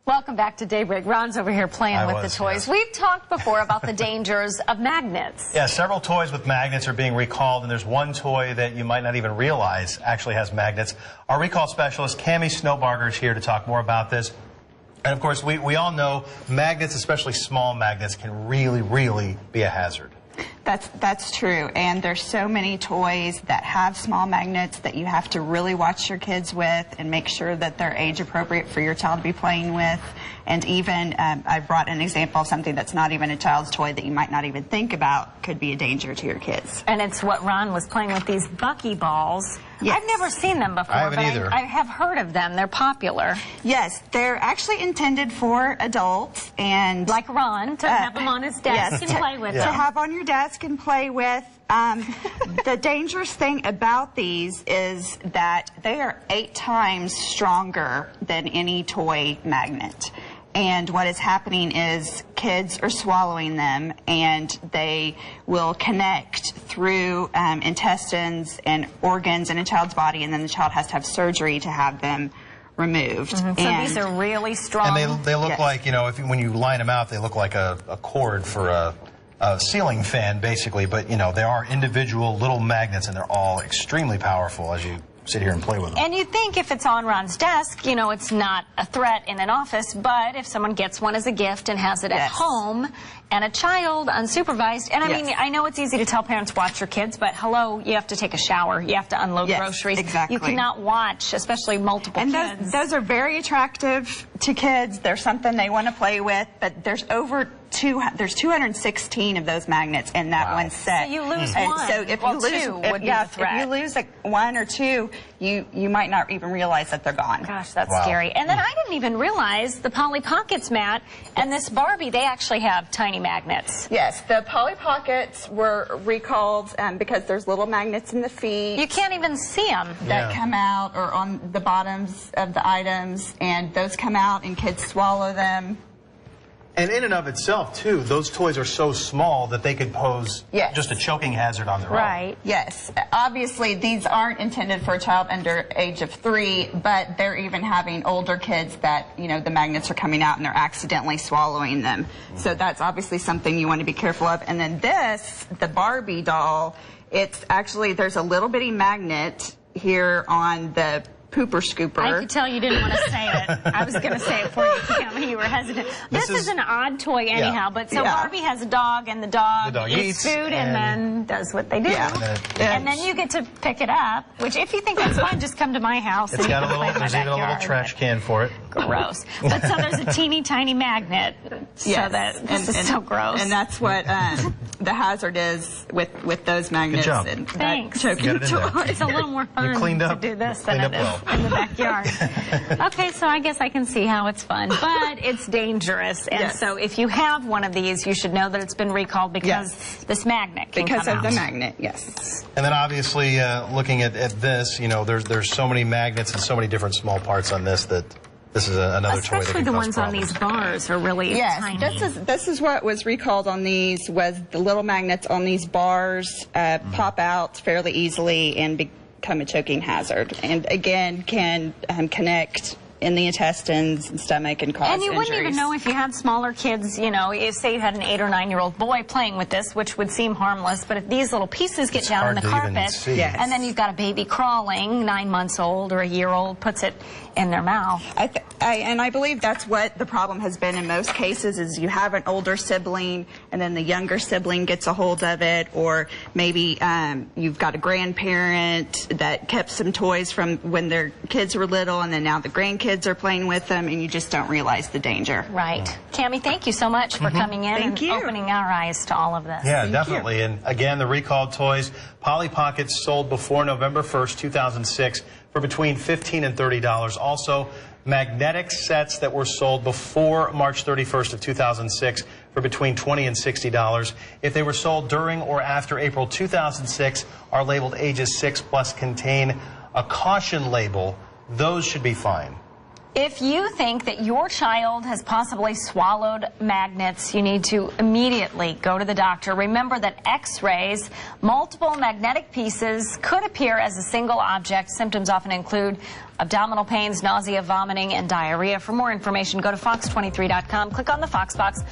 Welcome back to Daybreak. Ron's over here playing with the toys. Yeah. We've talked before about the dangers of magnets. Yeah, several toys with magnets are being recalled, and there's one toy that you might not even realize actually has magnets. Our recall specialist, Cami Snowbarger, is here to talk more about this. And of course, we all know magnets, especially small magnets, can really be a hazard. That's true, and there's so many toys that have small magnets that you have to really watch your kids with and make sure that they're age appropriate for your child to be playing with. And even I brought an example of something that's not even a child's toy that you might not even think about could be a danger to your kids. And it's what Ron was playing with, these buckyballs. Yes. I've never seen them before, I haven't either. I have heard of them. They're popular. Yes, they're actually intended for adults, and like Ron, to have them on his desk and play with them. To have on your desk and play with. The dangerous thing about these is that they are 8 times stronger than any toy magnet. And what is happening is kids are swallowing them, and they will connect through intestines and organs in a child's body, and then the child has to have surgery to have them removed. So these are really strong. And they look like, you know, when you line them out, they look like a cord for a ceiling fan, basically. But, you know, they are individual little magnets, and they're all extremely powerful as you sit here and play with them. And you think if it's on Ron's desk, you know, it's not a threat in an office, but if someone gets one as a gift and has it at home, and a child unsupervised, and I mean, I know it's easy to tell parents, watch your kids, but hello, you have to take a shower, you have to unload groceries. Exactly. You cannot watch, especially multiple kids. And those are very attractive to kids. They're something they want to play with, but there's there's 216 of those magnets in that one set. So you lose one. So if you lose, two would be the threat. If you lose one or two, you might not even realize that they're gone. Gosh, that's scary. And then I didn't even realize the Polly Pockets, Matt, and this Barbie, they actually have tiny magnets. Yes, the Polly Pockets were recalled because there's little magnets in the feet. You can't even see them. That come out or on the bottoms of the items, and those come out and kids swallow them. And in and of itself, too, those toys are so small that they could pose just a choking hazard on their own. Right. Yes. Obviously, these aren't intended for a child under age of 3, but they're even having older kids that, you know, the magnets are coming out and they're accidentally swallowing them. So that's obviously something you want to be careful of. And then this, the Barbie doll, it's actually, there's a little bitty magnet here on the pooper scooper. I could tell you didn't want to say it. I was going to say it for you, Cami. You were hesitant. This is an odd toy anyhow, but so Barbie has a dog, and the dog eats food and then does what they do. And then you get to pick it up, which if you think that's fun, just come to my house. It's got there's even a little trash can for it. Gross. But so there's a teeny tiny magnet. So this is so gross. And that's what the hazard is with those magnets. Good job. And thanks. It's a little more fun to do this than it is in the backyard. Okay, so I guess I can see how it's fun, but it's dangerous. And so if you have one of these, you should know that it's been recalled because this magnet can come out. Because of the magnet, yes. And then obviously looking at this, you know, there's so many magnets and so many different small parts on this that this is another toy that can cause Especially the ones on these bars are really tiny. This is what was recalled on these, was the little magnets on these bars pop out fairly easily and become a choking hazard, and again can connect in the intestines and stomach and cause injuries. And you wouldn't even know if you had smaller kids, you know, if say you had an 8 or 9-year-old boy playing with this, which would seem harmless, but if these little pieces get down in the carpet, and then you've got a baby crawling, 9 months old or a year old, puts it in their mouth. And I believe that's what the problem has been in most cases, is you have an older sibling and then the younger sibling gets a hold of it, or maybe you've got a grandparent that kept some toys from when their kids were little, and then now the grandkids are playing with them, and you just don't realize the danger. Right. Cami, thank you so much for coming in and opening our eyes to all of this. Yeah, definitely. And again, the recalled toys, Polly Pockets sold before November 1st, 2006 for between $15 and $30. Also, magnetic sets that were sold before March 31st of 2006 for between $20 and $60. If they were sold during or after April 2006, are labeled ages 6+, contain a caution label, those should be fine. If you think that your child has possibly swallowed magnets, you need to immediately go to the doctor. Remember that X-rays, multiple magnetic pieces, could appear as a single object. Symptoms often include abdominal pains, nausea, vomiting, and diarrhea. For more information, go to fox23.com. Click on the Fox box.